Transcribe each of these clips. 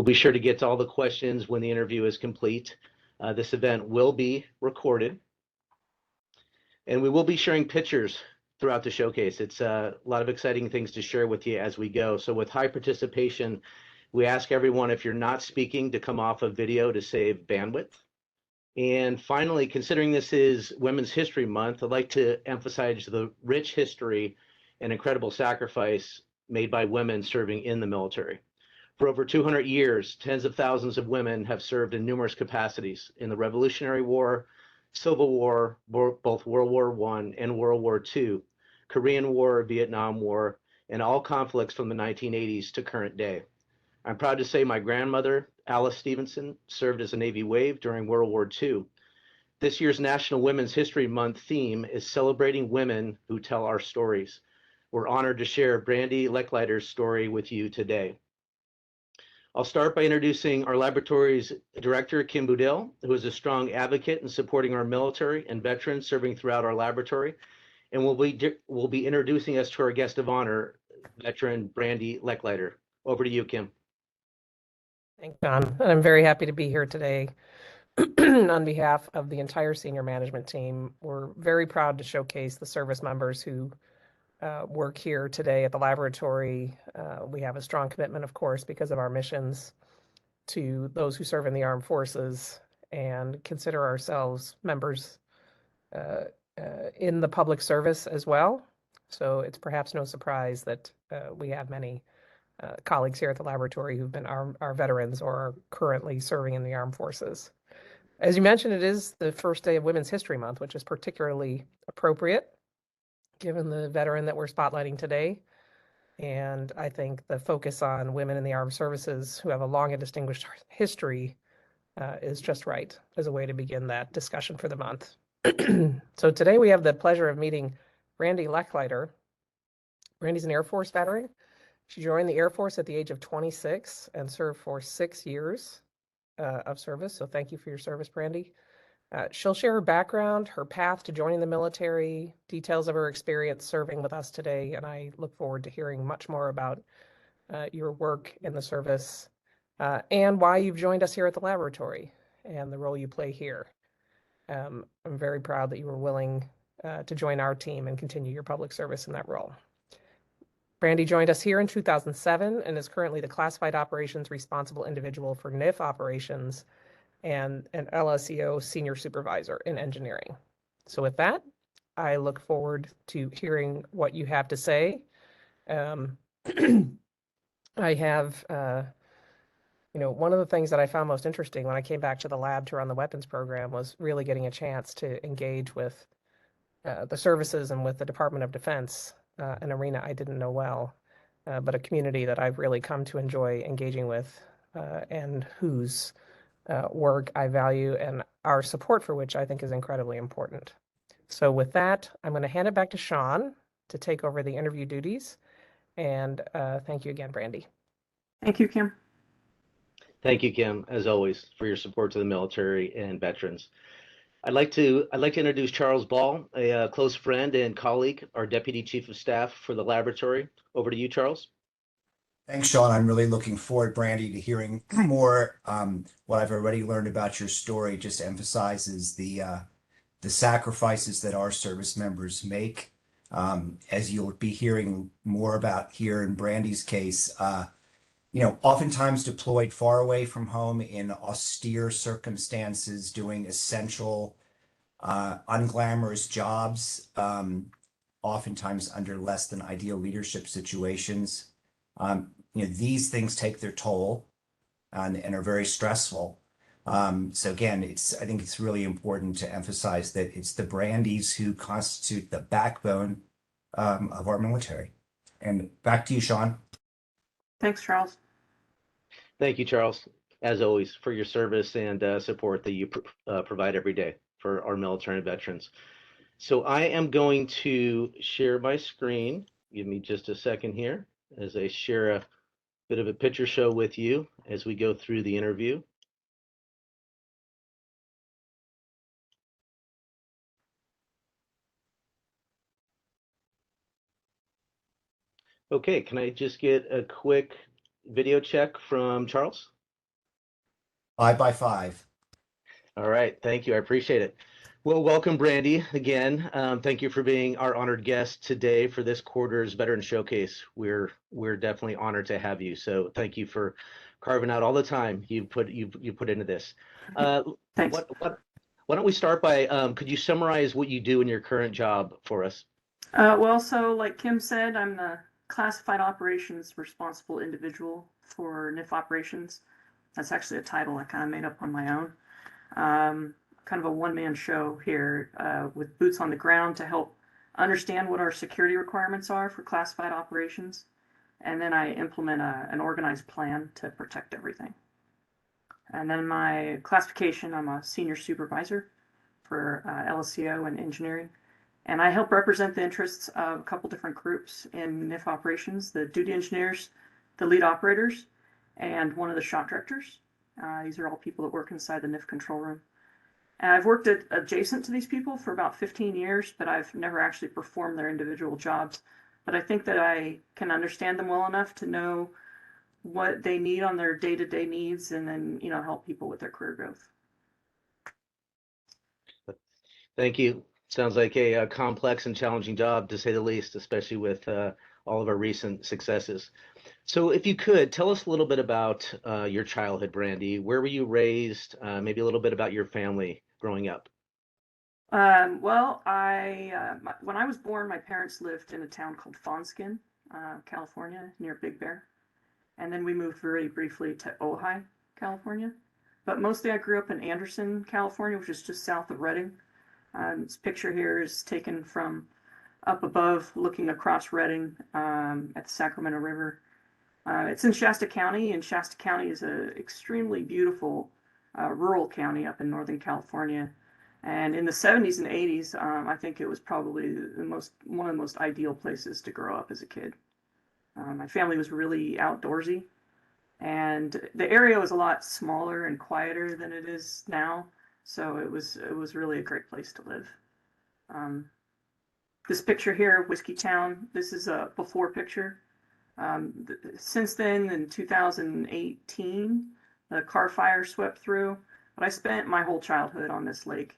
We'll be sure to get to all the questions when the interview is complete. This event will be recorded, and we will be sharing pictures throughout the showcase. It's a lot of exciting things to share with you as we go. So with high participation, we ask everyone, if you're not speaking, to come off of video to save bandwidth. And finally, considering this is Women's History Month, I'd like to emphasize the rich history and incredible sacrifice made by women serving in the military. For over 200 years, tens of thousands of women have served in numerous capacities in the Revolutionary War, Civil War, both World War I and World War II, Korean War, Vietnam War, and all conflicts from the 1980s to current day. I'm proud to say my grandmother, Alice Stevenson, served as a Navy WAVE during World War II. This year's National Women's History Month theme is celebrating women who tell our stories. We're honored to share Brandi Lechleiter's story with you today. I'll start by introducing our laboratory's director, Kim Boudil, who is a strong advocate in supporting our military and veterans serving throughout our laboratory, and will be introducing us to our guest of honor, veteran Brandi Lechleiter. Over to you, Kim. Thanks, John. And I'm very happy to be here today on behalf of the entire senior management team. We're very proud to showcase the service members who work here today at the laboratory. We have a strong commitment, of course, because of our missions to those who serve in the armed forces, and consider ourselves members in the public service as well. So it's perhaps no surprise that we have many colleagues here at the laboratory who've been our veterans or are currently serving in the armed forces. As you mentioned, it is the first day of Women's History Month, which is particularly appropriate given the veteran that we're spotlighting today. And I think the focus on women in the armed services who have a long and distinguished history is just right as a way to begin that discussion for the month. So today we have the pleasure of meeting Brandi Lechleiter. Brandi's an Air Force veteran. She joined the Air Force at the age of 26 and served for 6 years of service. So thank you for your service, Brandi. She'll share her background, her path to joining the military, details of her experience serving with us today, and I look forward to hearing much more about your work in the service and why you've joined us here at the laboratory and the role you play here. I'm very proud that you were willing to join our team and continue your public service in that role. Brandi joined us here in 2007 and is currently the Classified Operations Responsible Individual for NIF Operations and an LSEO Senior Supervisor in Engineering. So with that, I look forward to hearing what you have to say. I have, one of the things that I found most interesting when I came back to the lab to run the weapons program was really getting a chance to engage with the services and with the Department of Defense, an arena I didn't know well, but a community that I've really come to enjoy engaging with and whose work I value and our support for which I think is incredibly important. So with that, I'm going to hand it back to Sean to take over the interview duties. And thank you again, Brandi. Thank you, Kim. Thank you, Kim, as always, for your support to the military and veterans. I'd like to introduce Charles Ball, a close friend and colleague, our Deputy Chief of Staff for the laboratory. Over to you, Charles. Thanks, Sean. I'm really looking forward, Brandi, to hearing more. What I've already learned about your story just emphasizes the sacrifices that our service members make. As you'll be hearing more about here in Brandi's case, oftentimes deployed far away from home in austere circumstances, doing essential, unglamorous jobs, oftentimes under less than ideal leadership situations. These things take their toll and are very stressful. So again, I think it's really important to emphasize that it's the Brandis who constitute the backbone of our military. And back to you, Sean. Thanks, Charles. Thank you, Charles, as always, for your service and support that you provide every day for our military and veterans. So I am going to share my screen. Give me just a second here as I share a bit of a picture show with you as we go through the interview. Okay, can I just get a quick video check from Charles? 5x5. All right, thank you. I appreciate it. Well, welcome, Brandi, again. Thank you for being our honored guest today for this quarter's Veteran Showcase. We're definitely honored to have you. So thank you for carving out all the time you put into this. Thanks. Why don't we start by could you summarize what you do in your current job for us? Well, so like Kim said, I'm the classified operations responsible individual for NIF Operations. That's actually a title I kind of made up on my own. Kind of a one-man show here with boots on the ground to help understand what our security requirements are for classified operations. And then I implement an organized plan to protect everything. And then my classification, I'm a senior supervisor for LSCO and engineering. And I help represent the interests of a couple different groups in NIF operations, the duty engineers, the lead operators, and one of the shot directors. These are all people that work inside the NIF control room. And I've worked adjacent to these people for about 15 years, but I've never actually performed their individual jobs. But I think that I can understand them well enough to know what they need on their day-to-day needs, and then, help people with their career growth. Thank you. Sounds like a complex and challenging job, to say the least, especially with all of our recent successes. So if you could, tell us a little bit about your childhood, Brandi. Where were you raised? Maybe a little bit about your family growing up. Well, when I was born, my parents lived in a town called Fawnskin, California, near Big Bear. And then we moved very briefly to Ojai, California. But mostly I grew up in Anderson, California, which is just south of Redding. This picture here is taken from up above, looking across Redding at the Sacramento River. It's in Shasta County, and Shasta County is an extremely beautiful rural county up in Northern California. And in the 70s and 80s, I think it was probably one of the most ideal places to grow up as a kid. My family was really outdoorsy, and the area was a lot smaller and quieter than it is now. So it was really a great place to live. This picture here, Whiskey Town, this is a before picture. Since then, in 2018, the Carr Fire swept through, but I spent my whole childhood on this lake.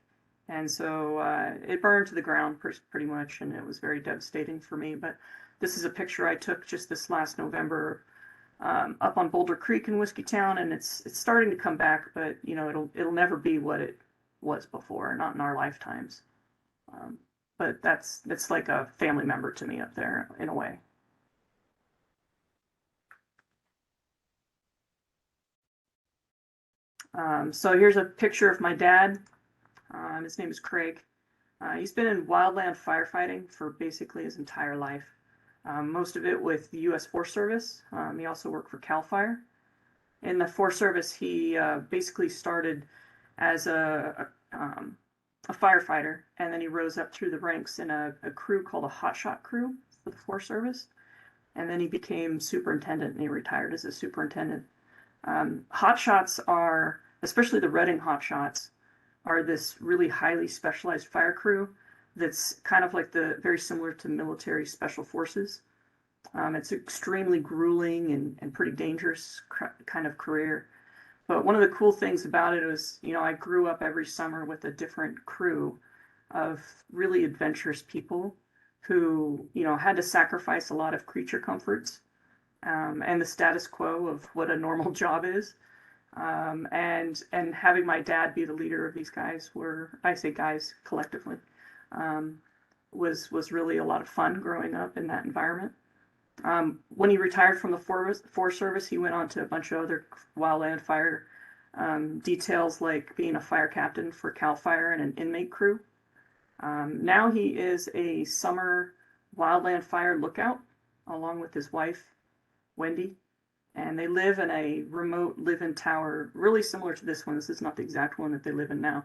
And so it burned to the ground pretty much, and it was very devastating for me. But this is a picture I took just this last November up on Boulder Creek in Whiskey Town, and it's starting to come back, but it'll never be what it was before, not in our lifetimes. But that's like a family member to me up there in a way. So here's a picture of my dad. His name is Craig. He's been in wildland firefighting for basically his entire life. Most of it with the U.S. Forest Service. He also worked for CAL FIRE. In the Forest Service, he basically started as a firefighter, and then he rose up through the ranks in a crew called a hotshot crew for the Forest Service. And then he became superintendent, and he retired as a superintendent. Hotshots are, especially the Redding hotshots, are this really highly specialized fire crew that's kind of like very similar to military special forces. It's extremely grueling and pretty dangerous kind of career. But one of the cool things about it was, I grew up every summer with a different crew of really adventurous people who, had to sacrifice a lot of creature comforts and the status quo of what a normal job is. And having my dad be the leader of these guys I say guys collectively, was really a lot of fun growing up in that environment. When he retired from the Forest Service, he went on to a bunch of other wildland fire details, like being a fire captain for CAL FIRE and an inmate crew. Now he is a summer wildland fire lookout, along with his wife, Wendy. And they live in a remote live-in tower, really similar to this one. This is not the exact one that they live in now.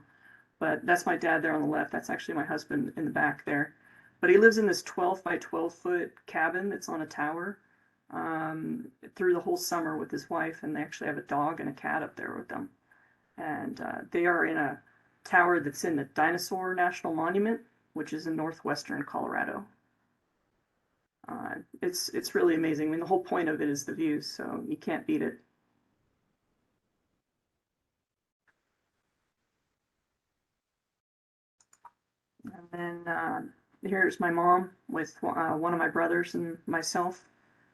But that's my dad there on the left. That's actually my husband in the back there. But he lives in this 12 by 12 foot cabin that's on a tower through the whole summer with his wife. And they actually have a dog and a cat up there with them. And they are in a tower that's in the Dinosaur National Monument, which is in northwestern Colorado. It's really amazing. I mean, the whole point of it is the views, so you can't beat it. And then here's my mom with one of my brothers and myself.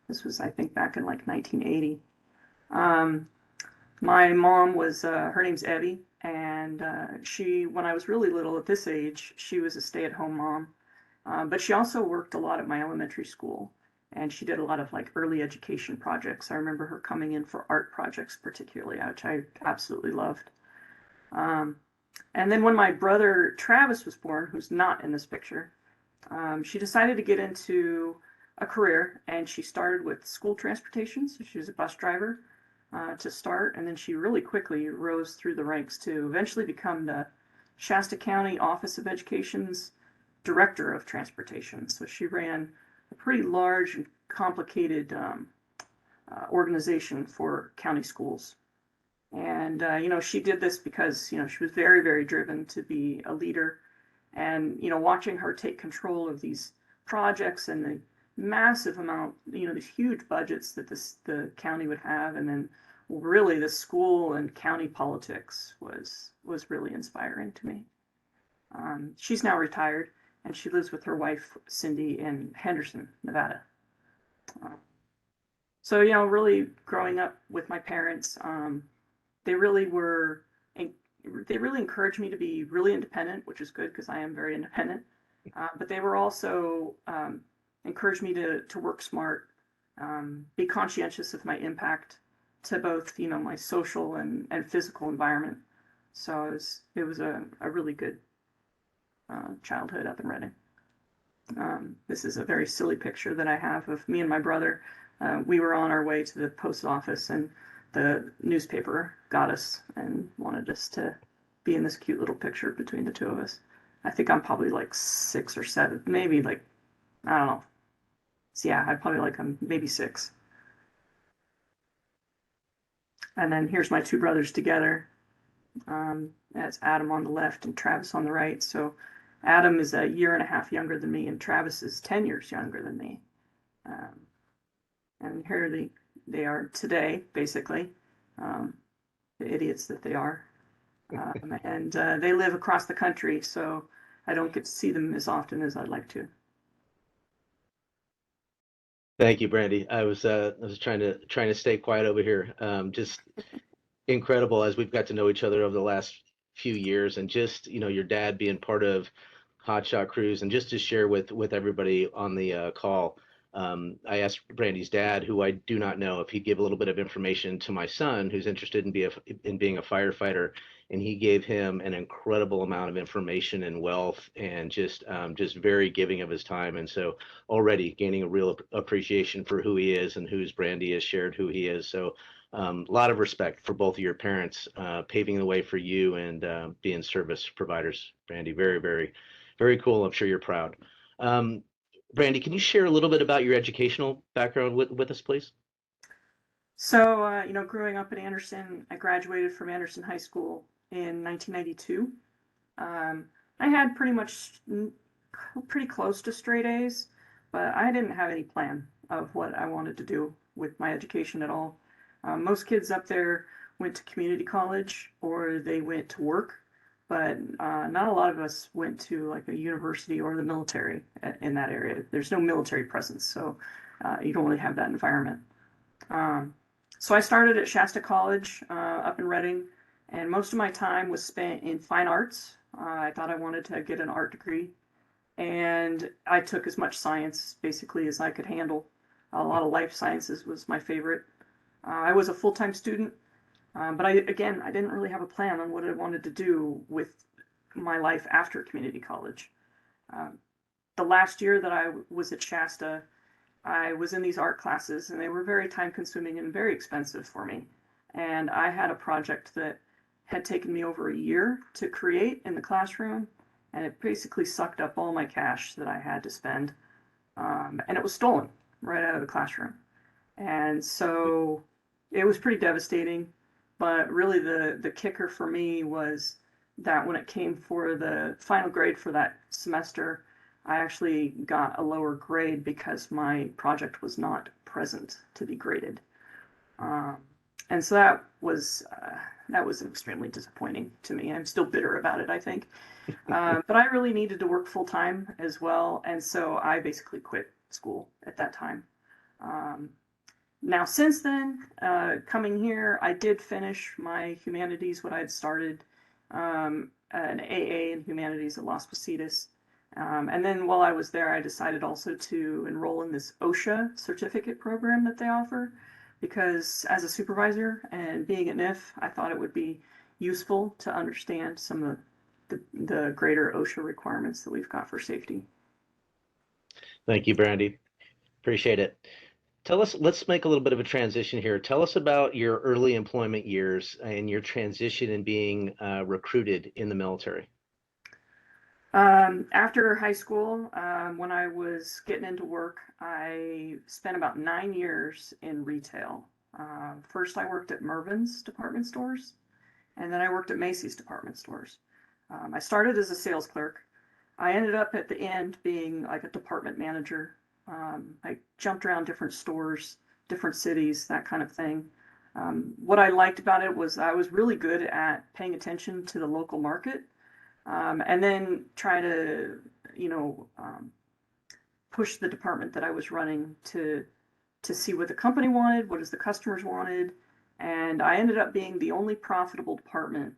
This was, I think, back in like 1980. My mom was, her name's Evie, and when I was really little at this age, she was a stay-at-home mom. But she also worked a lot at my elementary school, and she did a lot of like early education projects. I remember her coming in for art projects particularly, which I absolutely loved. And then when my brother Travis was born, who's not in this picture, she decided to get into a career, and she started with school transportation. So she was a bus driver to start, and then she really quickly rose through the ranks to eventually become the Shasta County Office of Education's Director of Transportation. So she ran a pretty large and complicated organization for county schools. And, she did this because, she was very, very driven to be a leader. And, watching her take control of these projects and the massive amount, these huge budgets that the county would have, and then really the school and county politics was really inspiring to me. She's now retired, and she lives with her wife, Cindy, in Henderson, Nevada. So, really growing up with my parents, they really encouraged me to be really independent, which is good because I am very independent. But they were also encouraged me to work smart, be conscientious of my impact to both, my social and physical environment. So it was a really good childhood up in Reading. This is a very silly picture that I have of me and my brother. We were on our way to the post office, and the newspaper got us and wanted us to be in this cute little picture between the two of us. I think I'm probably like 6 or 7, maybe like, I don't know. So yeah, I'm maybe 6. And then here's my two brothers together. That's Adam on the left and Travis on the right. So Adam is a year and a half younger than me, and Travis is 10 years younger than me. And here they are today, basically, the idiots that they are. And they live across the country, so I don't get to see them as often as I'd like to. Thank you, Brandi. I was trying to stay quiet over here. Just incredible as we've got to know each other over the last few years, and just your dad being part of Hotshot Crews, and just to share with everybody on the call. I asked Brandi's dad, who I do not know, if he'd give a little bit of information to my son, who's interested in being a firefighter, and he gave him an incredible amount of information and wealth, and just very giving of his time. And so already gaining a real appreciation for who he is, and who's Brandi has shared who he is. So a lot of respect for both of your parents, paving the way for you and being service providers. Brandi, very, very, very cool. I'm sure you're proud. Brandi, can you share a little bit about your educational background with us, please? So, growing up in Anderson, I graduated from Anderson High School in 1992. I had pretty close to straight A's, but I didn't have any plan of what I wanted to do with my education at all. Most kids up there went to community college or they went to work, but not a lot of us went to like a university or the military in that area. There's no military presence, so you don't really have that environment. So I started at Shasta College up in Reading, and most of my time was spent in fine arts. I thought I wanted to get an art degree, and I took as much science basically as I could handle. A lot of life sciences was my favorite. I was a full-time student, but I didn't really have a plan on what I wanted to do with my life after community college. The last year that I was at Shasta, I was in these art classes, and they were very time-consuming and very expensive for me. And I had a project that had taken me over a year to create in the classroom, and it basically sucked up all my cash that I had to spend. And it was stolen right out of the classroom. And so it was pretty devastating. But really the kicker for me was that when it came for the final grade for that semester, I actually got a lower grade because my project was not present to be graded. And so that was extremely disappointing to me. I'm still bitter about it, I think. But I really needed to work full time as well, and so I basically quit school at that time. Now, since then, coming here, I did finish my humanities, what I had started, an AA in humanities at Las Positas. And then while I was there, I decided also to enroll in this OSHA certificate program that they offer, because as a supervisor and being at NIF, I thought it would be useful to understand some of the greater OSHA requirements that we've got for safety. Thank you, Brandi. Appreciate it. Let's make a little bit of a transition here. Tell us about your early employment years and your transition in being recruited in the military. After high school, when I was getting into work, I spent about 9 years in retail. First, I worked at Mervyn's department stores, and then I worked at Macy's department stores. I started as a sales clerk. I ended up at the end being like a department manager. I jumped around different stores, different cities, that kind of thing. What I liked about it was I was really good at paying attention to the local market, and then try to, push the department that I was running to see what the company wanted, what is the customers wanted, and I ended up being the only profitable department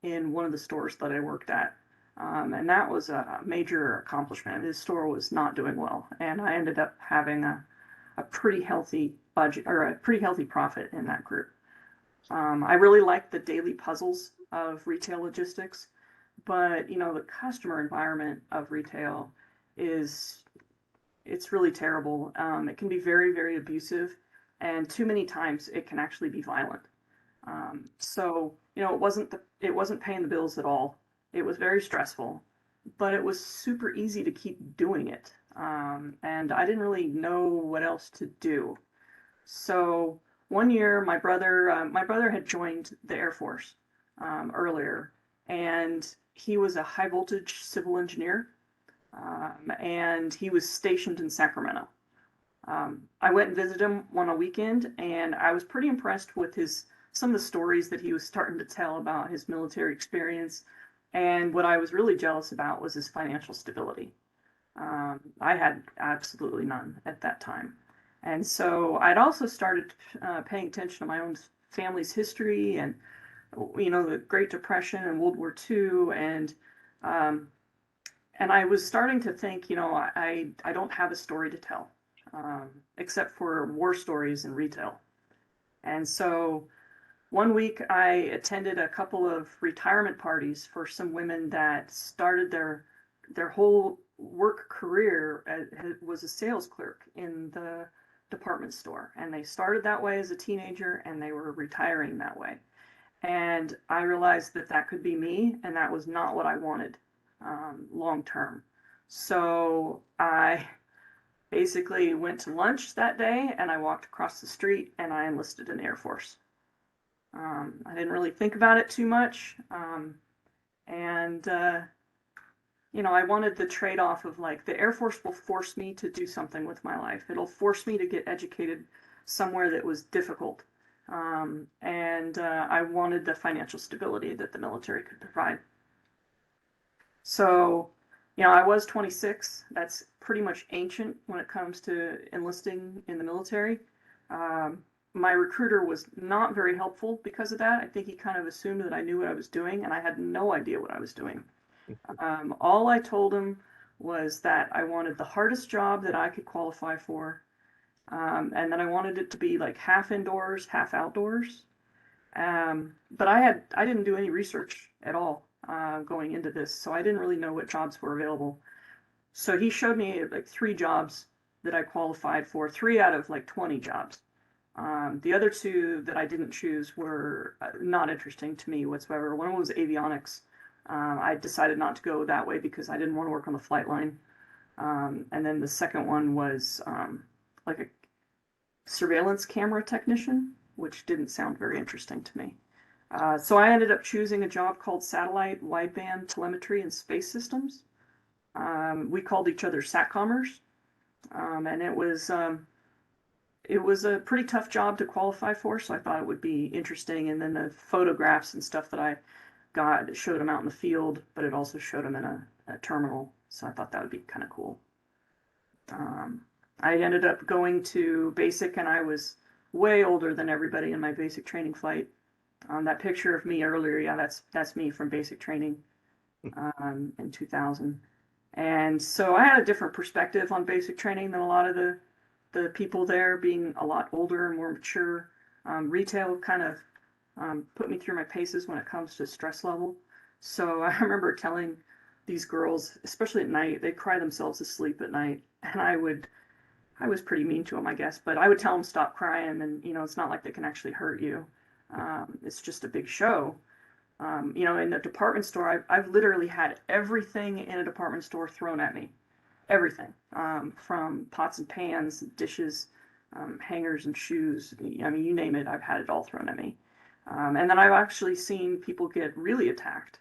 in one of the stores that I worked at. And that was a major accomplishment. This store was not doing well, and I ended up having a pretty healthy budget, or a pretty healthy profit in that group. I really liked the daily puzzles of retail logistics, but the customer environment of retail it's really terrible. It can be very, very abusive, and too many times it can actually be violent. So it wasn't paying the bills at all. It was very stressful, but it was super easy to keep doing it. And I didn't really know what else to do. So one year, my brother had joined the Air Force earlier, and he was a high voltage civil engineer, and he was stationed in Sacramento. I went and visited him on a weekend, and I was pretty impressed with some of the stories that he was starting to tell about his military experience. And what I was really jealous about was his financial stability. I had absolutely none at that time. And so I'd also started paying attention to my own family's history and, the Great Depression and World War II. And I was starting to think, I don't have a story to tell, except for war stories in retail. And so one week I attended a couple of retirement parties for some women that started their whole work career was a sales clerk in the department store. And they started that way as a teenager, and they were retiring that way. And I realized that could be me, and that was not what I wanted long term. So I basically went to lunch that day, and I walked across the street, and I enlisted in the Air Force. I didn't really think about it too much. I wanted the trade-off of like, the Air Force will force me to do something with my life. It'll force me to get educated somewhere that was difficult. I wanted the financial stability that the military could provide. So, I was 26. That's pretty much ancient when it comes to enlisting in the military. My recruiter was not very helpful because of that. I think he kind of assumed that I knew what I was doing, and I had no idea what I was doing. All I told him was that I wanted the hardest job that I could qualify for, and that I wanted it to be like half indoors, half outdoors. But I didn't do any research at all going into this, so I didn't really know what jobs were available. So he showed me like 3 jobs that I qualified for, 3 out of like 20 jobs. The other 2 that I didn't choose were not interesting to me whatsoever. One was avionics. I decided not to go that way because I didn't want to work on the flight line. And then the second one was like a surveillance camera technician, which didn't sound very interesting to me. So I ended up choosing a job called Satellite Wideband Telemetry and Space Systems. We called each other SATCOMers. And it was it was a pretty tough job to qualify for, so I thought it would be interesting. And then the photographs and stuff that I got, it showed them out in the field, but it also showed them in a terminal. So I thought that would be kind of cool. I ended up going to basic, and I was way older than everybody in my basic training flight. That picture of me earlier, yeah, that's me from basic training in 2000. And so I had a different perspective on basic training than a lot of the people there, being a lot older and more mature. Retail kind of put me through my paces when it comes to stress level. So I remember telling these girls, especially at night, they'd cry themselves to sleep at night, and I was pretty mean to them, I guess, but I would tell them stop crying, and it's not like they can actually hurt you. It's just a big show. In the department store, I've literally had everything in a department store thrown at me. Everything, from pots and pans, dishes, hangers and shoes. I mean, you name it, I've had it all thrown at me. And then I've actually seen people get really attacked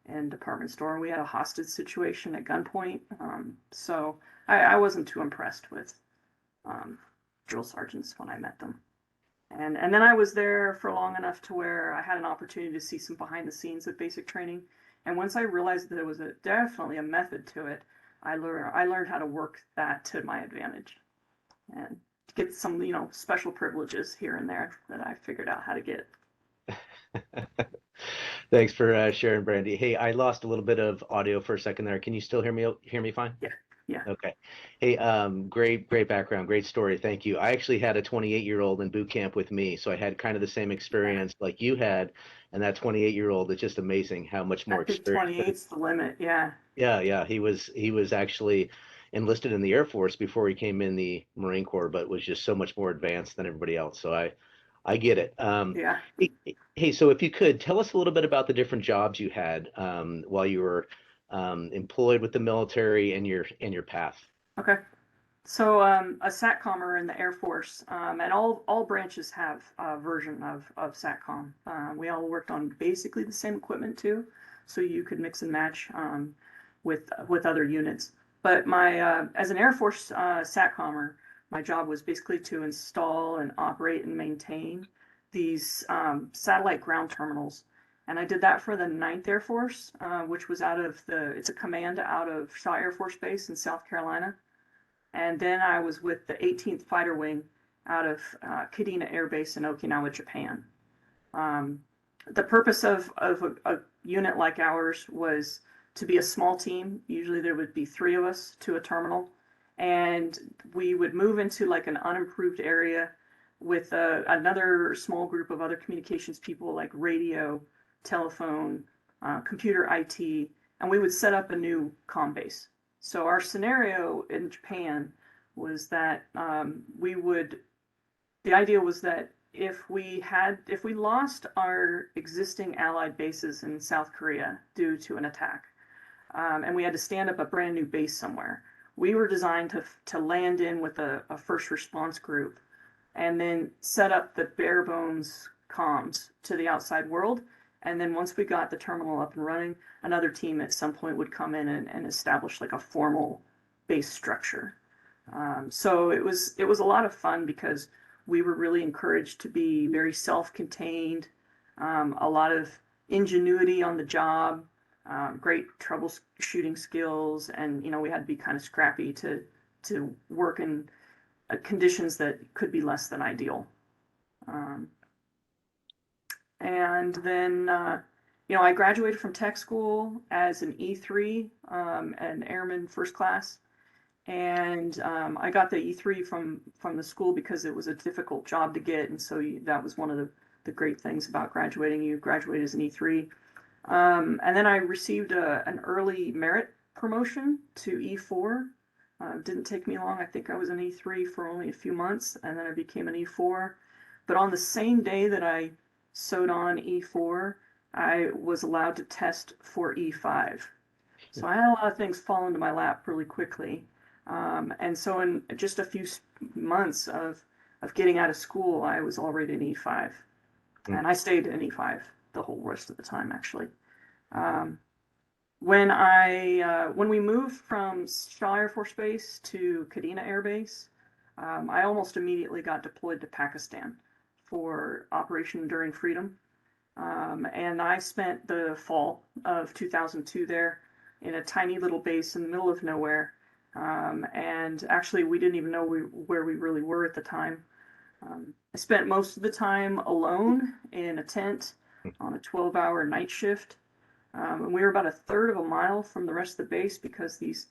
in department store. We had a hostage situation at gunpoint. So I wasn't too impressed with drill sergeants when I met them. And then I was there for long enough to where I had an opportunity to see some behind the scenes of basic training. And once I realized that there was definitely a method to it, I learned how to work that to my advantage and get some, special privileges here and there that I figured out how to get. Thanks for sharing, Brandi. Hey, I lost a little bit of audio for a second there. Can you still hear me fine? Yeah. Okay. Hey, great background, great story. Thank you. I actually had a 28-year-old in boot camp with me, so I had kind of the same experience like you had, and that 28-year-old, it's just amazing how much more I think experience. 28's the limit. Yeah. Yeah. He was actually enlisted in the Air Force before he came in the Marine Corps, but was just so much more advanced than everybody else. So I get it. Yeah. Hey, so if you could tell us a little bit about the different jobs you had while you were employed with the military and your path. Okay. So a SATCOMer in the Air Force, and all branches have a version of SATCOM. We all worked on basically the same equipment too, so you could mix and match with other units. But my as an Air Force SATCOMer, my job was basically to install and operate and maintain these satellite ground terminals. And I did that for the 9th Air Force, which was it's a command out of Shaw Air Force Base in South Carolina. And then I was with the 18th Fighter Wing out of Kadena Air Base in Okinawa, Japan. The purpose of a unit like ours was to be a small team. Usually there would be 3 of us to a terminal. And we would move into like an unimproved area with another small group of other communications people like radio, telephone, computer IT, and we would set up a new comm base. So our scenario in Japan was that the idea was that if we lost our existing allied bases in South Korea due to an attack, and we had to stand up a brand new base somewhere, we were designed to land in with a first response group and then set up the bare bones comms to the outside world. And then once we got the terminal up and running, another team at some point would come in and establish like a formal base structure. So it was a lot of fun because we were really encouraged to be very self-contained, a lot of ingenuity on the job, great troubleshooting skills, and we had to be kind of scrappy to work in conditions that could be less than ideal. And then, I graduated from tech school as an E3, an airman first class. And I got the E3 from the school because it was a difficult job to get. And so that was one of the great things about graduating. You graduate as an E3. And then I received an early merit promotion to E4. Didn't take me long. I think I was an E3 for only a few months, and then I became an E4. But on the same day that I sewed on E4, I was allowed to test for E5. So I had a lot of things fall into my lap really quickly. And so in just a few months of getting out of school, I was already an E5. And I stayed in E5 the whole rest of the time, actually. When we moved from Shaw Air Force Base to Kadena Air Base, I almost immediately got deployed to Pakistan for Operation Enduring Freedom. And I spent the fall of 2002 there in a tiny little base in the middle of nowhere. And actually, we didn't even know where we really were at the time. I spent most of the time alone in a tent on a 12-hour night shift. And we were about a third of a mile from the rest of the base because these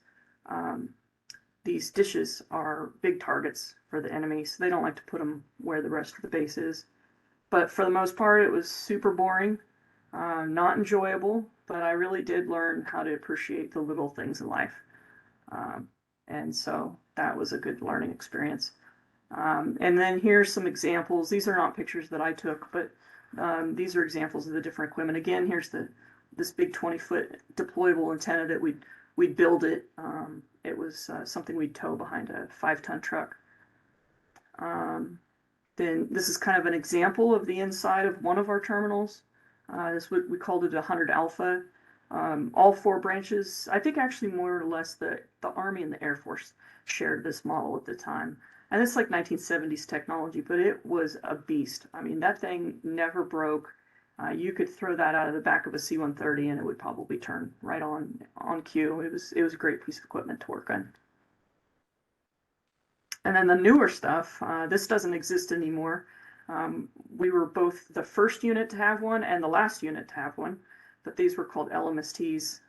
dishes are big targets for the enemy, so they don't like to put them where the rest of the base is. But for the most part, it was super boring, not enjoyable, but I really did learn how to appreciate the little things in life. And so that was a good learning experience. And then here's some examples. These are not pictures that I took, but these are examples of the different equipment. Again, here's this big 20-foot deployable antenna that we'd build it. It was something we'd tow behind a 5-ton truck. Then this is kind of an example of the inside of one of our terminals. We called it 100 Alpha. All 4 branches, I think actually more or less the Army and the Air Force shared this model at the time. And it's like 1970s technology, but it was a beast. I mean, that thing never broke. You could throw that out of the back of a C-130 and it would probably turn right on cue. It was a great piece of equipment to work on. And then the newer stuff, this doesn't exist anymore. We were both the first unit to have one and the last unit to have one, but these were called LMSTs,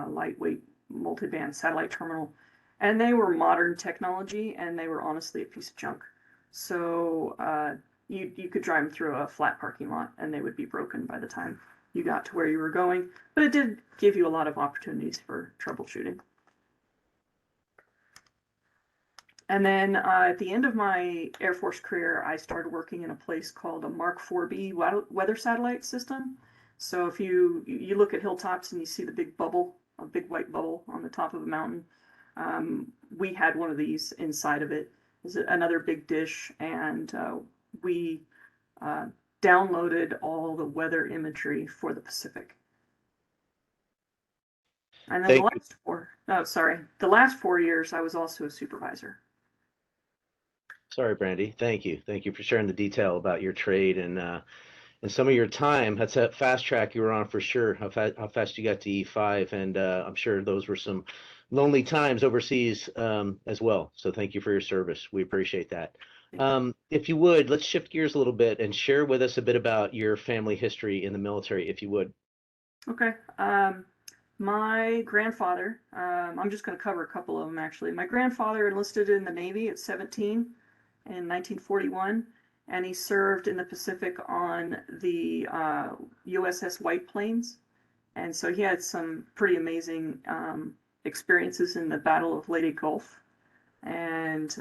lightweight multiband satellite terminal. And they were modern technology, and they were honestly a piece of junk. So you could drive them through a flat parking lot, and they would be broken by the time you got to where you were going. But it did give you a lot of opportunities for troubleshooting. And then at the end of my Air Force career, I started working in a place called a Mark 4B weather satellite system. So if you look at hilltops and you see the big bubble, a big white bubble on the top of a mountain, we had one of these inside of it. It's another big dish, and we downloaded all the weather imagery for the Pacific. And then the last 4 years, I was also a supervisor. Sorry, Brandi. Thank you. Thank you for sharing the detail about your trade and some of your time. That's a fast track you were on for sure. How fast you got to E5, and I'm sure those were some lonely times overseas as well. So thank you for your service. We appreciate that. If you would, let's shift gears a little bit and share with us a bit about your family history in the military, if you would. Okay. My grandfather, I'm just going to cover a couple of them actually. My grandfather enlisted in the Navy at 17 in 1941, and he served in the Pacific on the USS White Plains. And so he had some pretty amazing experiences in the Battle of Leyte Gulf. And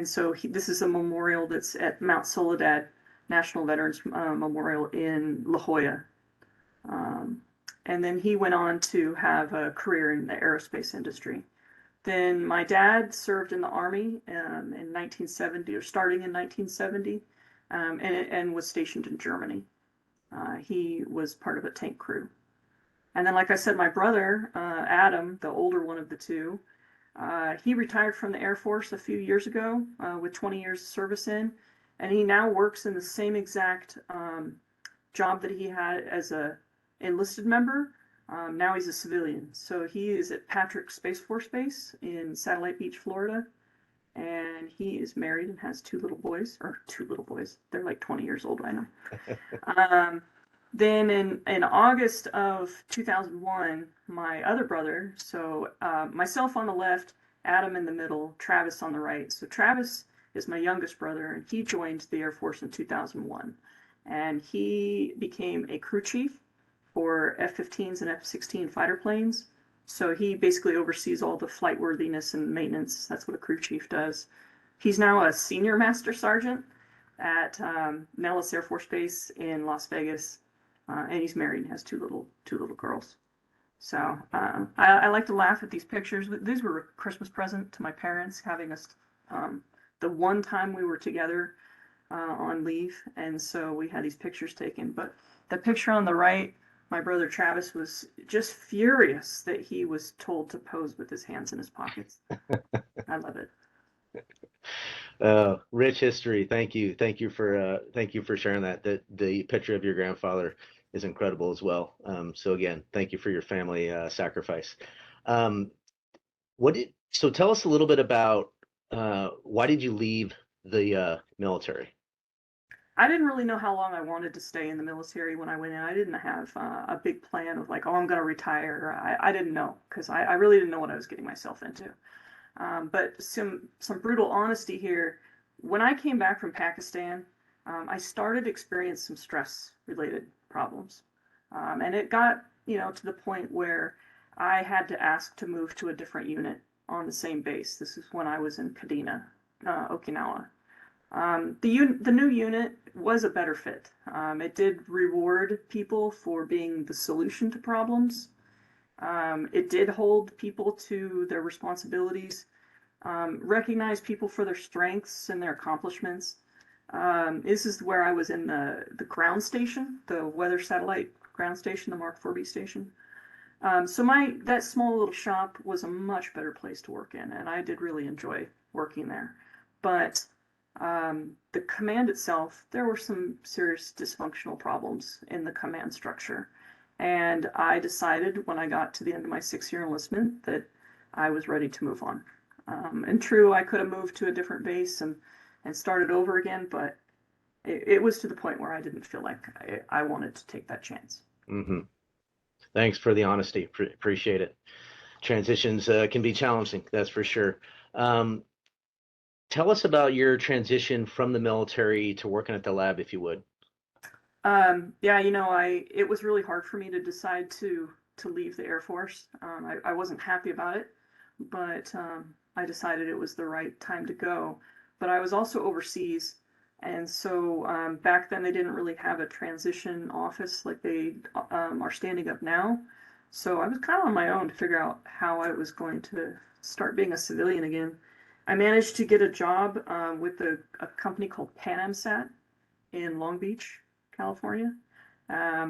so this is a memorial that's at Mount Soledad National Veterans Memorial in La Jolla. And then he went on to have a career in the aerospace industry. Then my dad served in the Army in 1970, or starting in 1970, and was stationed in Germany. He was part of a tank crew. And then, like I said, my brother, Adam, the older one of the two, he retired from the Air Force a few years ago with 20 years of service in, and he now works in the same exact job that he had as a enlisted member. Now he's a civilian. So he is at Patrick Space Force Base in Satellite Beach, Florida. And he is married and has 2 little boys, or 2 little boys. They're like 20 years old right now. Then in August of 2001, my other brother, so myself on the left, Adam in the middle, Travis on the right. So Travis is my youngest brother, and he joined the Air Force in 2001. And he became a crew chief for F-15s and F-16 fighter planes. So he basically oversees all the flight worthiness and maintenance. That's what a crew chief does. He's now a senior master sergeant at Nellis Air Force Base in Las Vegas, and he's married and has two little girls. So I like to laugh at these pictures. These were a Christmas present to my parents, having us the one time we were together on leave, and so we had these pictures taken. But the picture on the right, my brother Travis was just furious that he was told to pose with his hands in his pockets. I love it. Rich history. Thank you. Thank you for sharing that. The picture of your grandfather is incredible as well. So again, thank you for your family sacrifice. Um, so tell us a little bit about why did you leave the military? I didn't really know how long I wanted to stay in the military when I went in. I didn't have a big plan of like, oh, I'm going to retire. I didn't know because I really didn't know what I was getting myself into. But some brutal honesty here. When I came back from Pakistan, I started to experience some stress-related problems, and it got to the point where I had to ask to move to a different unit on the same base. This is when I was in Kadena, Okinawa. The new unit was a better fit. It did reward people for being the solution to problems. It did hold people to their responsibilities, recognize people for their strengths and their accomplishments. This is where I was in the ground station, the weather satellite ground station, the Mark 4B station. So that small little shop was a much better place to work in, and I did really enjoy working there. But the command itself, there were some serious dysfunctional problems in the command structure. And I decided when I got to the end of my 6-year enlistment that I was ready to move on. And true, I could have moved to a different base and started over again, but it was to the point where I didn't feel like I wanted to take that chance. Mm-hmm. Thanks for the honesty. Appreciate it. Transitions can be challenging, that's for sure. Tell us about your transition from the military to working at the lab, if you would. Yeah, it was really hard for me to decide to leave the Air Force. I wasn't happy about it, but I decided it was the right time to go. But I was also overseas, and so back then they didn't really have a transition office like they are standing up now. So I was kind of on my own to figure out how I was going to start being a civilian again. I managed to get a job with a company called PanAmSat in Long Beach, California,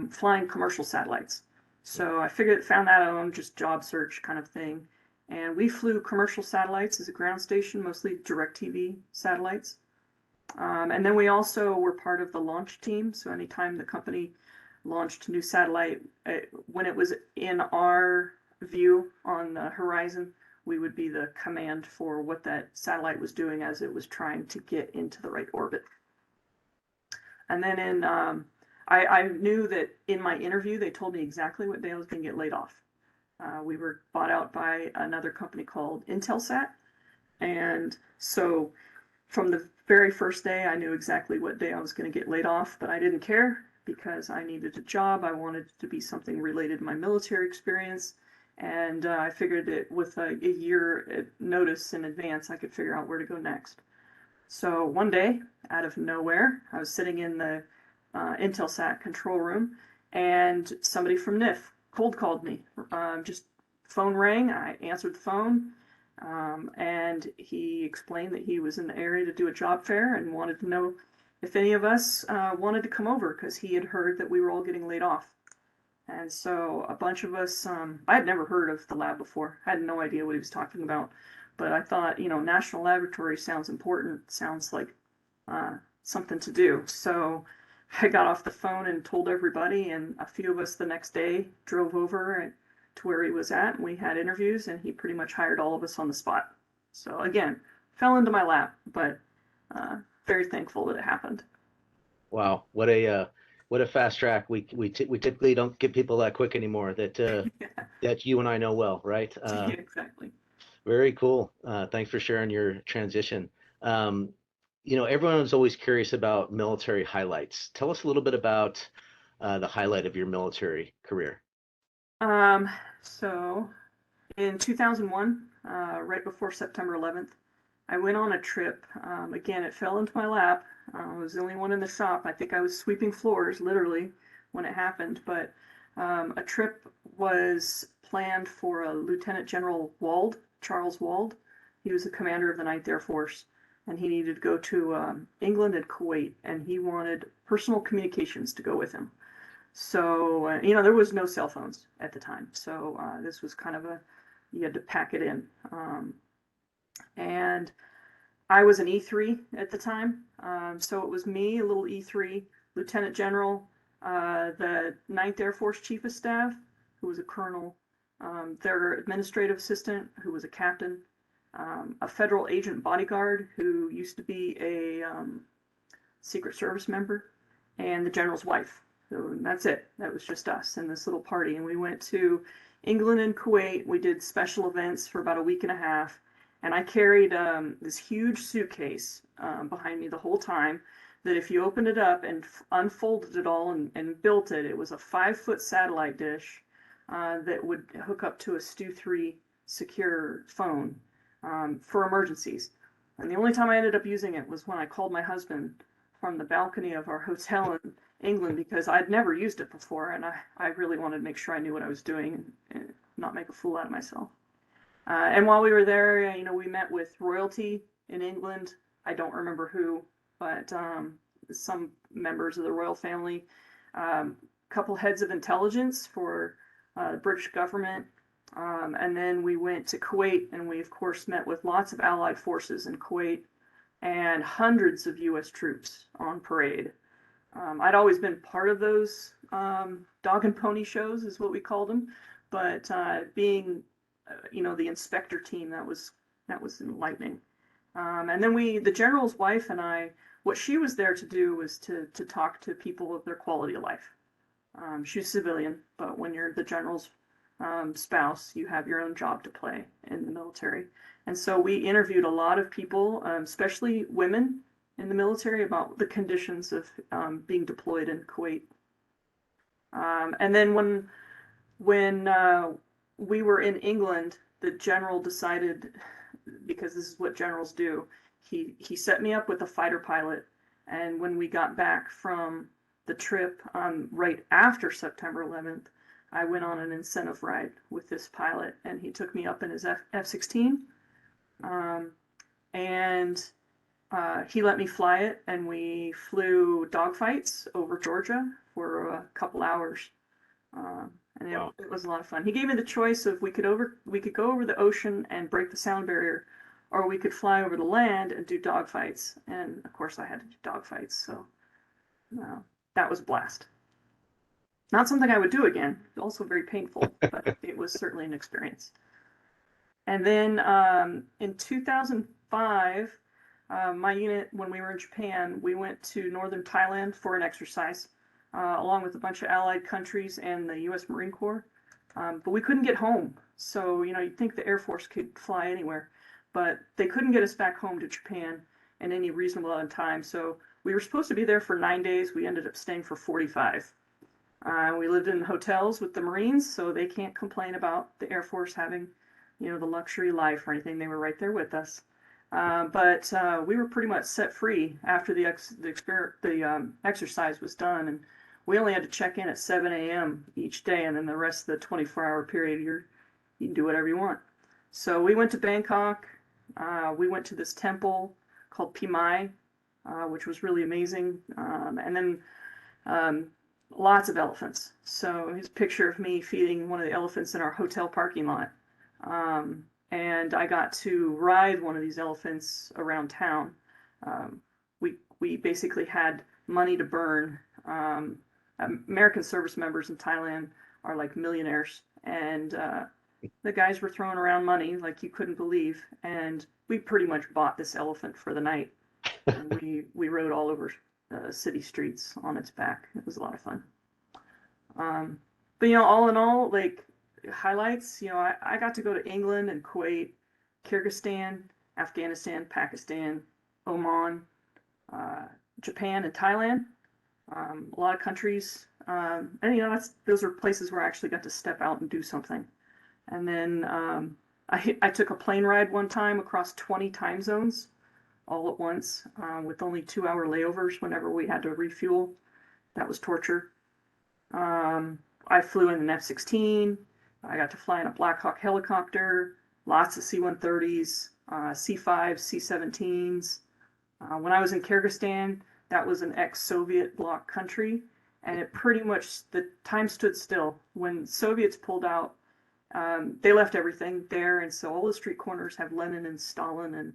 flying commercial satellites. So I found that on just job search kind of thing. And we flew commercial satellites as a ground station, mostly DirecTV satellites. And then we also were part of the launch team. So anytime the company launched a new satellite, when it was in our view on the horizon, we would be the command for what that satellite was doing as it was trying to get into the right orbit. And then I knew that in my interview, they told me exactly what day I was going to get laid off. We were bought out by another company called Intelsat. And so from the very first day, I knew exactly what day I was going to get laid off, but I didn't care because I needed a job. I wanted it to be something related to my military experience. And I figured that with a year notice in advance, I could figure out where to go next. So one day, out of nowhere, I was sitting in the Intelsat control room, and somebody from NIF cold called me. Just phone rang. I answered the phone, and he explained that he was in the area to do a job fair and wanted to know if any of us wanted to come over because he had heard that we were all getting laid off. And so a bunch of us, I had never heard of the lab before. I had no idea what he was talking about. But I thought, National Laboratory sounds important, sounds like something to do. So I got off the phone and told everybody, and a few of us the next day drove over to where he was at, and we had interviews, and he pretty much hired all of us on the spot. So again, fell into my lap, but very thankful that it happened. Wow, what a fast track. We typically don't get people that quick anymore that you and I know well, right? Yeah, exactly. Very cool. Thanks for sharing your transition. Everyone's always curious about military highlights. Tell us a little bit about the highlight of your military career. So in 2001, right before September 11th, I went on a trip. Again, it fell into my lap. I was the only one in the shop. I think I was sweeping floors, literally, when it happened. But a trip was planned for a Lieutenant General Wald, Charles Wald. He was the commander of the 9th Air Force, and he needed to go to England and Kuwait, and he wanted personal communications to go with him. So, there was no cell phones at the time. So this was kind of you had to pack it in. And I was an E3 at the time. So it was me, a little E3, Lieutenant General, the 9th Air Force Chief of Staff, who was a colonel, their administrative assistant, who was a captain, a federal agent bodyguard who used to be a Secret Service member, and the general's wife. So that's it. That was just us and this little party. And we went to England and Kuwait. We did special events for about a week and a half. And I carried this huge suitcase behind me the whole time that if you opened it up and unfolded it all and built it, it was a 5-foot satellite dish that would hook up to a Stu 3 secure phone for emergencies. And the only time I ended up using it was when I called my husband from the balcony of our hotel in England, because I'd never used it before, and I really wanted to make sure I knew what I was doing and not make a fool out of myself. And while we were there, we met with royalty in England. I don't remember who, but some members of the royal family, a couple heads of intelligence for the British government, and then we went to Kuwait, and we of course met with lots of Allied forces in Kuwait and hundreds of U.S. troops on parade. I'd always been part of those dog and pony shows, is what we called them, but being the inspector team, that was enlightening. And then the general's wife and I, what she was there to do was to talk to people of their quality of life. She was civilian, but when you're the general's spouse, you have your own job to play in the military. And so we interviewed a lot of people, especially women in the military, about the conditions of being deployed in Kuwait. And then when we were in England, the general decided, because this is what generals do, he set me up with a fighter pilot. And when we got back from the trip right after September 11th, I went on an incentive ride with this pilot, and he took me up in his F-16. And he let me fly it, and we flew dogfights over Georgia for a couple hours. And Wow. it was a lot of fun. He gave me the choice of we could go over the ocean and break the sound barrier, or we could fly over the land and do dogfights. And of course I had to do dogfights, so that was a blast. Not something I would do again. Also very painful, but it was certainly an experience. And then in 2005, my unit, when we were in Japan, we went to northern Thailand for an exercise, along with a bunch of allied countries and the U.S. Marine Corps. But we couldn't get home. So, you'd think the Air Force could fly anywhere, but they couldn't get us back home to Japan in any reasonable amount of time. So we were supposed to be there for 9 days. We ended up staying for 45. We lived in hotels with the Marines, so they can't complain about the Air Force having, the luxury life or anything. They were right there with us. But we were pretty much set free after the exercise was done, and we only had to check in at 7 a.m. each day, and then the rest of the 24-hour period, you can do whatever you want. So we went to Bangkok. We went to this temple called Pimai, which was really amazing, and then lots of elephants. So his picture of me feeding one of the elephants in our hotel parking lot. And I got to ride one of these elephants around town. We basically had money to burn. American service members in Thailand are like millionaires, and the guys were throwing around money like you couldn't believe. And we pretty much bought this elephant for the night. And we rode all over city streets on its back. It was a lot of fun. But all in all, like, highlights, I got to go to England and Kuwait, Kyrgyzstan, Afghanistan, Pakistan, Oman, Japan, and Thailand. A lot of countries, and those are places where I actually got to step out and do something. And then I took a plane ride one time across 20 time zones all at once, with only 2-hour layovers whenever we had to refuel. That was torture. I flew in an F-16. I got to fly in a Black Hawk helicopter, lots of C-130s, C-5s, C-17s. When I was in Kyrgyzstan, that was an ex-Soviet bloc country, and it pretty much, the time stood still. When Soviets pulled out, they left everything there, and so all the street corners have Lenin and Stalin and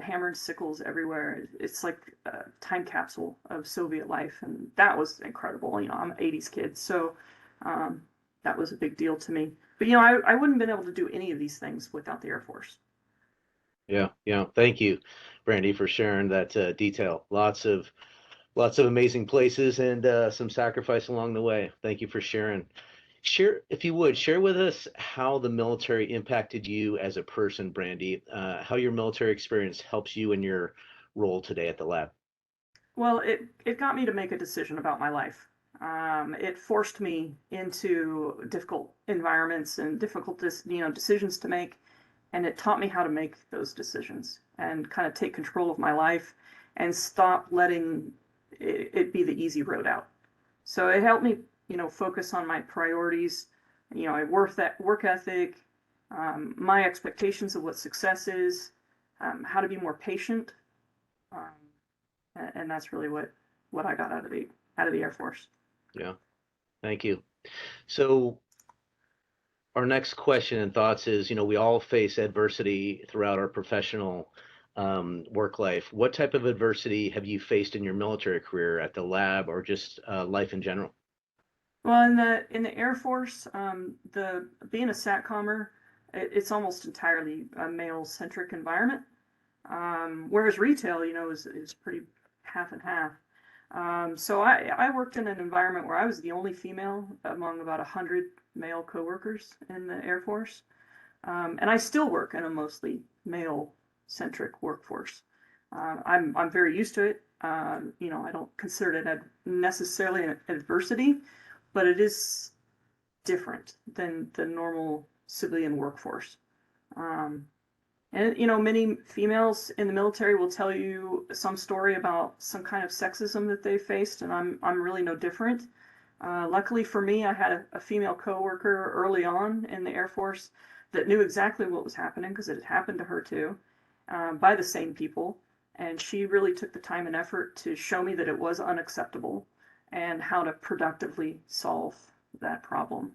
hammer and sickles everywhere. It's like a time capsule of Soviet life, and that was incredible. You know, I'm an 80s kid, so that was a big deal to me. But, you know, I wouldn't have been able to do any of these things without the Air Force. Yeah, yeah. Thank you, Brandi, for sharing that detail. Lots of amazing places and some sacrifice along the way. Thank you for sharing. Share, if you would, share with us how the military impacted you as a person, Brandi, how your military experience helps you in your role today at the lab. Well, it got me to make a decision about my life. It forced me into difficult environments and difficult decisions to make, and it taught me how to make those decisions and kind of take control of my life and stop letting it be the easy road out. So it helped me, you know, focus on my priorities, you know, work ethic, my expectations of what success is, how to be more patient, and that's really what I got out of the Air Force. Yeah, thank you. So our next question and thoughts is, you know, we all face adversity throughout our professional work life. What type of adversity have you faced in your military career at the lab or just life in general? Well, in the Air Force, being a SATCOMer, it's almost entirely a male-centric environment. Whereas retail, you know, is pretty half and half. So I worked in an environment where I was the only female among about 100 male coworkers in the Air Force. And I still work in a mostly male-centric workforce. I'm very used to it. You know, I don't consider it necessarily an adversity, but it is different than the normal civilian workforce. And, you know, many females in the military will tell you some story about some kind of sexism that they faced, and I'm really no different. Luckily for me, I had a female coworker early on in the Air Force that knew exactly what was happening because it had happened to her too, by the same people. And she really took the time and effort to show me that it was unacceptable and how to productively solve that problem.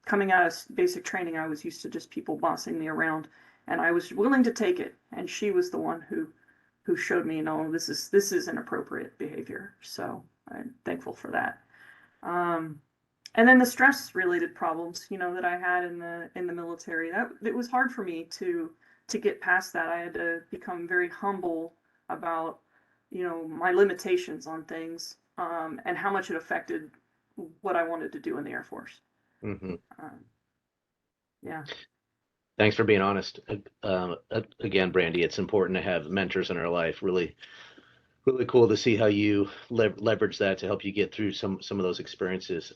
Coming out of basic training, I was used to just people bossing me around, and I was willing to take it. And she was the one who showed me, no, this is inappropriate behavior. So I'm thankful for that. And then the stress-related problems, you know, that I had in the military, it was hard for me to get past that. I had to become very humble about, you know, my limitations on things, and how much it affected what I wanted to do in the Air Force. Mm-hmm. Yeah. Thanks for being honest. Again, Brandi, it's important to have mentors in our life. Really, really cool to see how you leverage that to help you get through some of those experiences.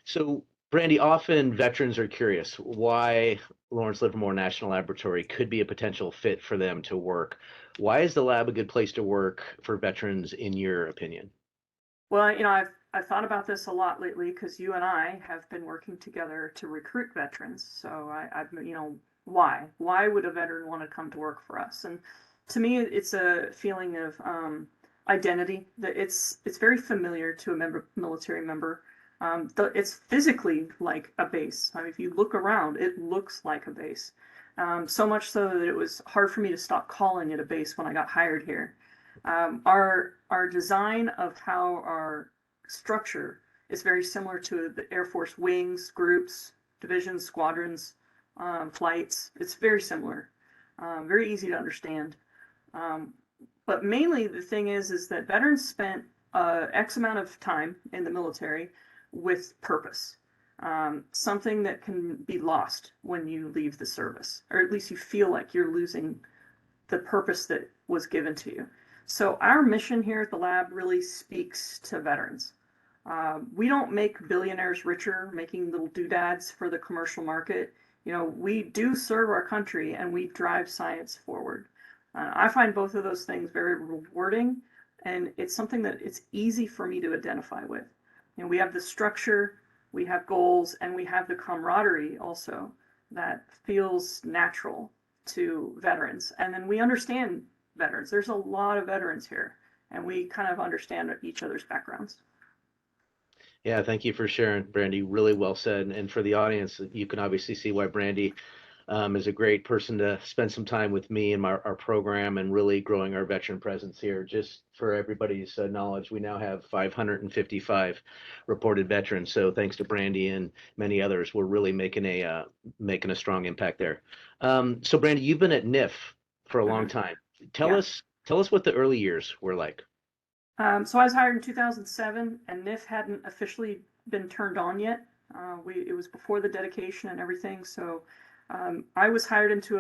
So, Brandi, often veterans are curious why Lawrence Livermore National Laboratory could be a potential fit for them to work. Why is the lab a good place to work for veterans, in your opinion? Well, you know, I've thought about this a lot lately because you and I have been working together to recruit veterans. So I've, you know, why would a veteran want to come to work for us? And to me, it's a feeling of identity. That it's very familiar to a military member. It's physically like a base. I mean, if you look around, it looks like a base. So much so that it was hard for me to stop calling it a base when I got hired here. Our design of how our structure is very similar to the Air Force wings, groups, divisions, squadrons, flights. It's very similar, very easy to understand. But mainly the thing is that veterans spent X amount of time in the military with purpose, something that can be lost when you leave the service, or at least you feel like you're losing the purpose that was given to you. So our mission here at the lab really speaks to veterans. We don't make billionaires richer, making little doodads for the commercial market. You know, we do serve our country and we drive science forward. I find both of those things very rewarding, and it's something that it's easy for me to identify with. You know, we have the structure, we have goals, and we have the camaraderie also that feels natural to veterans. And then we understand veterans. There's a lot of veterans here, and we kind of understand each other's backgrounds. Yeah, thank you for sharing, Brandi. Really well said. And for the audience, you can obviously see why Brandi is a great person to spend some time with me and our program and really growing our veteran presence here. Just for everybody's knowledge, we now have 555 reported veterans. So thanks to Brandi and many others, we're really making a strong impact there. So Brandi, you've been at NIF for a long time. Tell Yeah. us what the early years were like. So I was hired in 2007, and NIF hadn't officially been turned on yet. It was before the dedication and everything. So I was hired into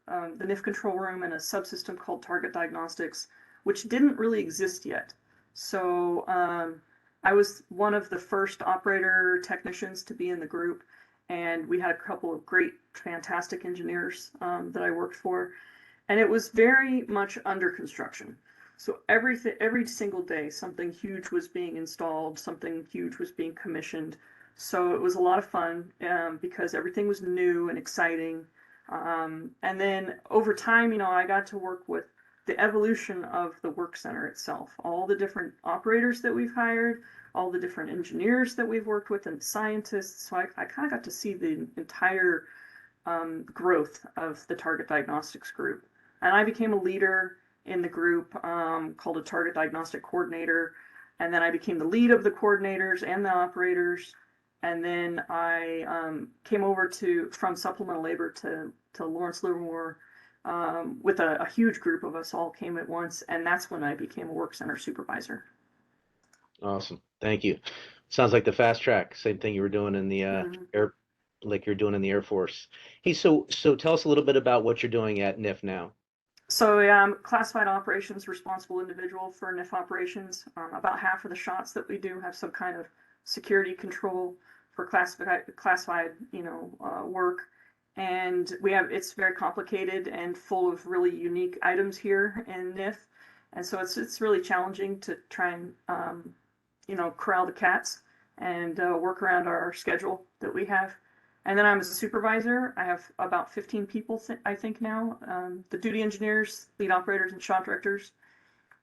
the NIF Control Room and a subsystem called Target Diagnostics, which didn't really exist yet. So I was one of the first operator technicians to be in the group, and we had a couple of great, fantastic engineers that I worked for, and it was very much under construction. So every single day, something huge was being installed, something huge was being commissioned. So it was a lot of fun because everything was new and exciting. And then over time, I got to work with the evolution of the work center itself, all the different operators that we've hired, all the different engineers that we've worked with, and scientists. So I kind of got to see the entire growth of the Target Diagnostics group. And I became a leader in the group called a Target Diagnostic Coordinator. And then I became the lead of the coordinators and the operators. And then I came over from supplemental labor to Lawrence Livermore with a huge group of us all came at once. And that's when I became a work center supervisor. Awesome. Thank you. Sounds like the fast track. Same thing you were doing in the like you're doing in the Air Force. Hey, so tell us a little bit about what you're doing at NIF now. So yeah, I'm a classified operations responsible individual for NIF Operations. About half of the shots that we do have some kind of security control for classified work, and it's very complicated and full of really unique items here in NIF, and so it's really challenging to try and corral the cats and work around our schedule that we have. And then I'm a supervisor. I have about 15 people, I think now. The duty engineers, lead operators, and shot directors.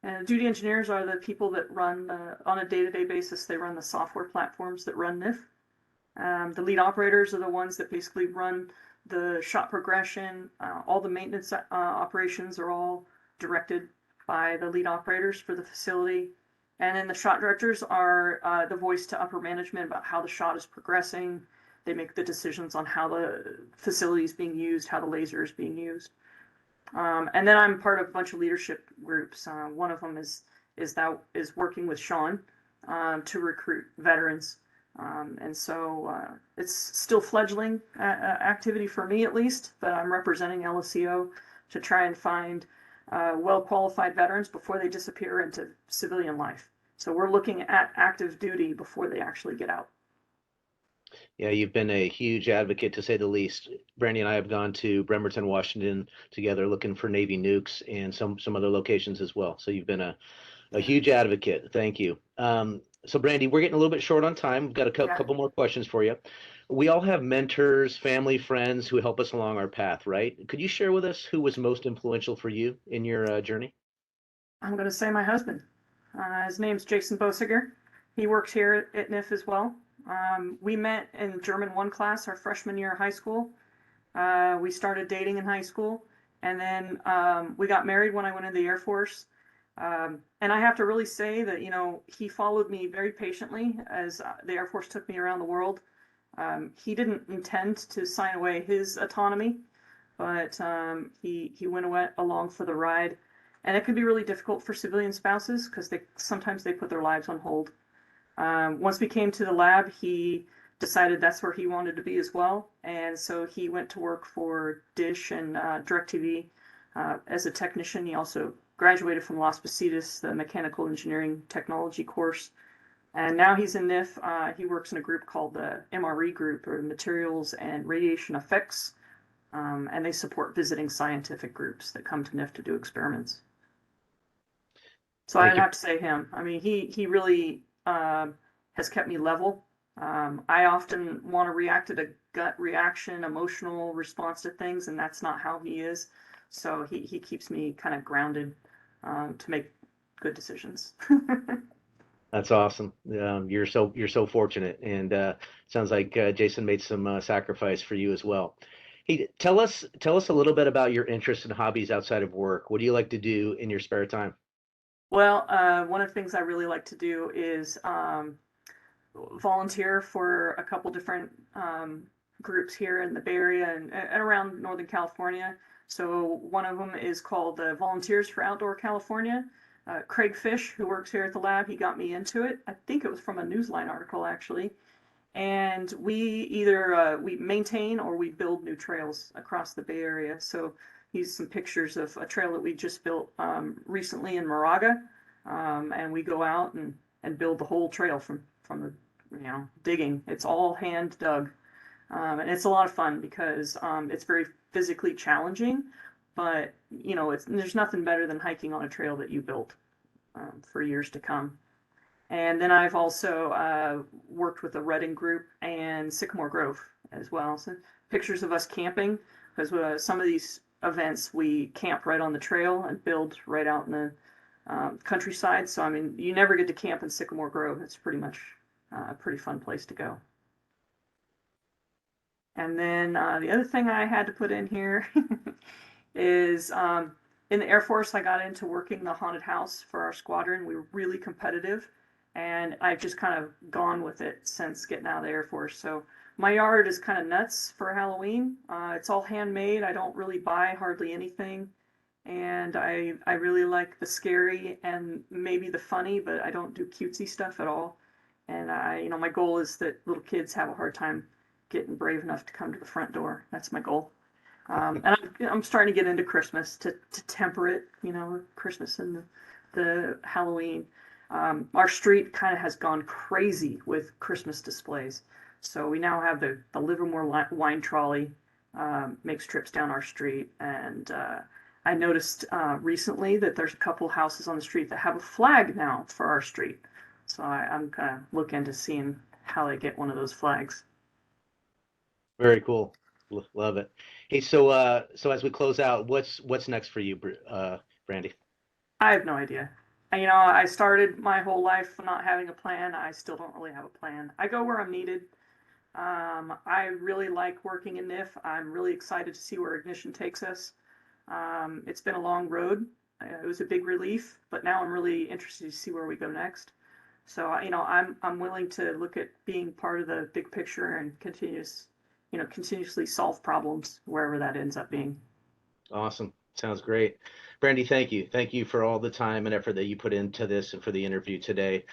And the duty engineers are the people that run, on a day-to-day basis, they run the software platforms that run NIF. The lead operators are the ones that basically run the shot progression. All the maintenance operations are all directed by the lead operators for the facility. And then the shot directors are the voice to upper management about how the shot is progressing. They make the decisions on how the facility is being used, how the laser is being used. And then I'm part of a bunch of leadership groups. One of them is working with Sean to recruit veterans. And so it's still fledgling activity for me at least, but I'm representing LSCO to try and find well-qualified veterans before they disappear into civilian life. So we're looking at active duty before they actually get out. Yeah, you've been a huge advocate, to say the least. Brandi and I have gone to Bremerton, Washington together looking for Navy nukes and some other locations as well. So you've been a huge advocate. Thank you. So Brandi, we're getting a little bit short on time. We've got a couple more questions for you. We all have mentors, family, friends who help us along our path, right? Could you share with us who was most influential for you in your journey? I'm going to say my husband. His name's Jason Bosiger. He works here at NIF as well. We met in German 1 class our freshman year of high school. We started dating in high school, and then we got married when I went into the Air Force. And I have to really say that, he followed me very patiently as the Air Force took me around the world. He didn't intend to sign away his autonomy, but he went along for the ride. And it can be really difficult for civilian spouses because sometimes they put their lives on hold. Once we came to the lab, he decided that's where he wanted to be as well. And so he went to work for Dish and DirecTV as a technician. He also graduated from Las Positas, the mechanical engineering technology course. And now he's in NIF. He works in a group called the MRE group, or Materials and Radiation Effects. And they support visiting scientific groups that come to NIF to do experiments. So I'd have to say him. I mean, he really has kept me level. I often want to react to the gut reaction, emotional response to things, and that's not how he is. So he keeps me kind of grounded to make good decisions. That's awesome. You're so fortunate, and sounds like Jason made some sacrifice for you as well. Hey, tell us a little bit about your interests and hobbies outside of work. What do you like to do in your spare time? Well, one of the things I really like to do is volunteer for a couple different groups here in the Bay Area and around Northern California. So one of them is called the Volunteers for Outdoor California. Craig Fish, who works here at the lab, he got me into it. I think it was from a Newsline article, actually. And we either we maintain or we build new trails across the Bay Area. So here's some pictures of a trail that we just built recently in Moraga, and we go out and build the whole trail from the digging. It's all hand dug, and it's a lot of fun because it's very physically challenging, but there's nothing better than hiking on a trail that you built for years to come. And then I've also worked with the Redding Group and Sycamore Grove as well. So pictures of us camping, because some of these events we camp right on the trail and build right out in the countryside. So I mean, you never get to camp in Sycamore Grove. It's pretty much a pretty fun place to go. And then the other thing I had to put in here is in the Air Force, I got into working the haunted house for our squadron. We were really competitive, and I've just kind of gone with it since getting out of the Air Force. So my yard is kind of nuts for Halloween. It's all handmade. I don't really buy hardly anything. And I really like the scary and maybe the funny, but I don't do cutesy stuff at all. And my goal is that little kids have a hard time getting brave enough to come to the front door. That's my goal. And I'm starting to get into Christmas to temper it, Christmas and the Halloween. Our street kind of has gone crazy with Christmas displays. So we now have the Livermore wine trolley makes trips down our street. And I noticed recently that there's a couple houses on the street that have a flag now for our street. So I'm kind of looking to seeing how they get one of those flags. Very cool. Love it. Hey, so as we close out, what's next for you, Brandi? I have no idea. I started my whole life not having a plan. I still don't really have a plan. I go where I'm needed. I really like working in NIF. I'm really excited to see where Ignition takes us. It's been a long road. It was a big relief, but now I'm really interested to see where we go next. So, I'm willing to look at being part of the big picture and continuously solve problems wherever that ends up being. Awesome. Sounds great. Brandi, thank you. Thank you for all the time and effort that you put into this and for the interview today.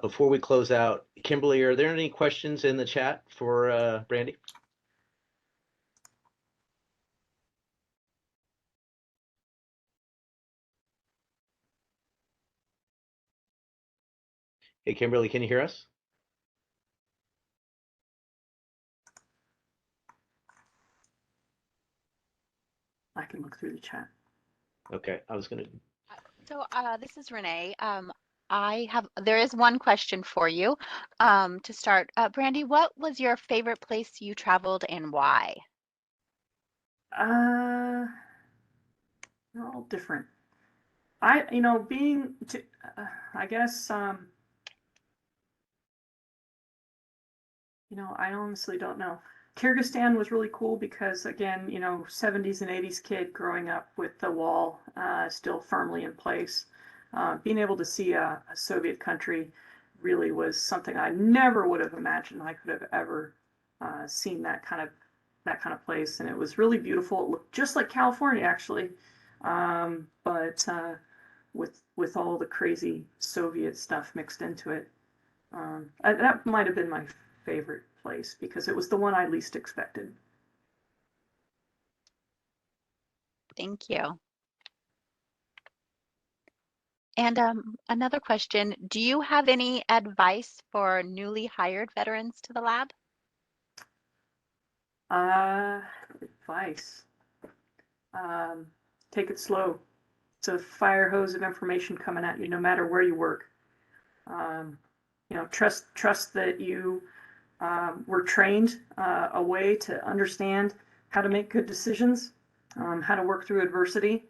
Before we close out, Kimberly, are there any questions in the chat for Brandi? Hey, Kimberly, can you hear us? I can look through the chat. Okay, I was gonna. So this is Renee. There is one question for you to start. Brandi, what was your favorite place you traveled and why? They're all different. I guess, I honestly don't know. Kyrgyzstan was really cool because, again, 70s and 80s kid growing up with the wall still firmly in place. Being able to see a Soviet country really was something I never would have imagined I could have ever seen that kind of place, and it was really beautiful. It looked just like California, actually, but with all the crazy Soviet stuff mixed into it. That might have been my favorite place because it was the one I least expected. Thank you. And another question, do you have any advice for newly hired veterans to the lab? Advice. Take it slow. It's a fire hose of information coming at you no matter where you work. Trust that you were trained a way to understand how to make good decisions, how to work through adversity,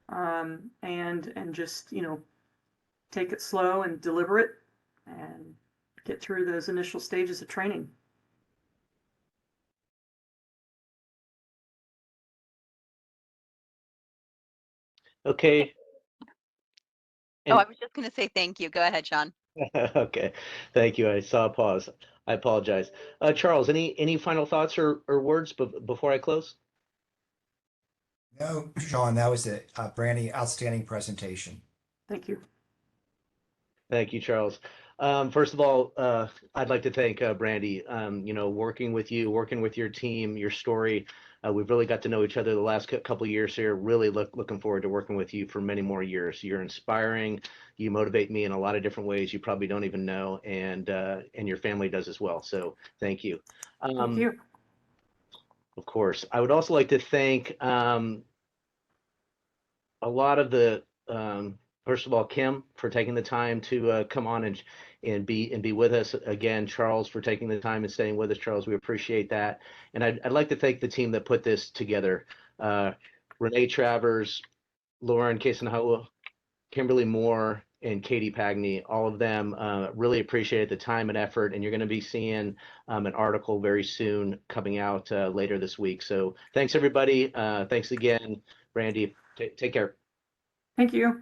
and just take it slow and deliberate and get through those initial stages of training. Okay. Oh, I And was just going to say thank you. Go ahead, Sean. okay, thank you. I saw a pause. I apologize. Charles, any final thoughts or words before I close? No, Sean, that was it. Brandi, outstanding presentation. Thank you. Thank you, Charles. First of all, I'd like to thank Brandi. Working with you, working with your team, your story, we've really got to know each other the last couple of years here. Really looking forward to working with you for many more years. You're inspiring. You motivate me in a lot of different ways you probably don't even know, and your family does as well. So thank you. Thank you. Of course, I would also like to thank a lot of the first of all, Kim for taking the time to come on and be with us again. Charles for taking the time and staying with us. Charles, we appreciate that. And I'd like to thank the team that put this together. Renee Travers, Lauren Casanova, Kimberly Moore, and Katie Pagney, all of them really appreciate the time and effort. And you're going to be seeing an article very soon coming out later this week. So thanks, everybody. Thanks again, Brandi. Take care. Thank you.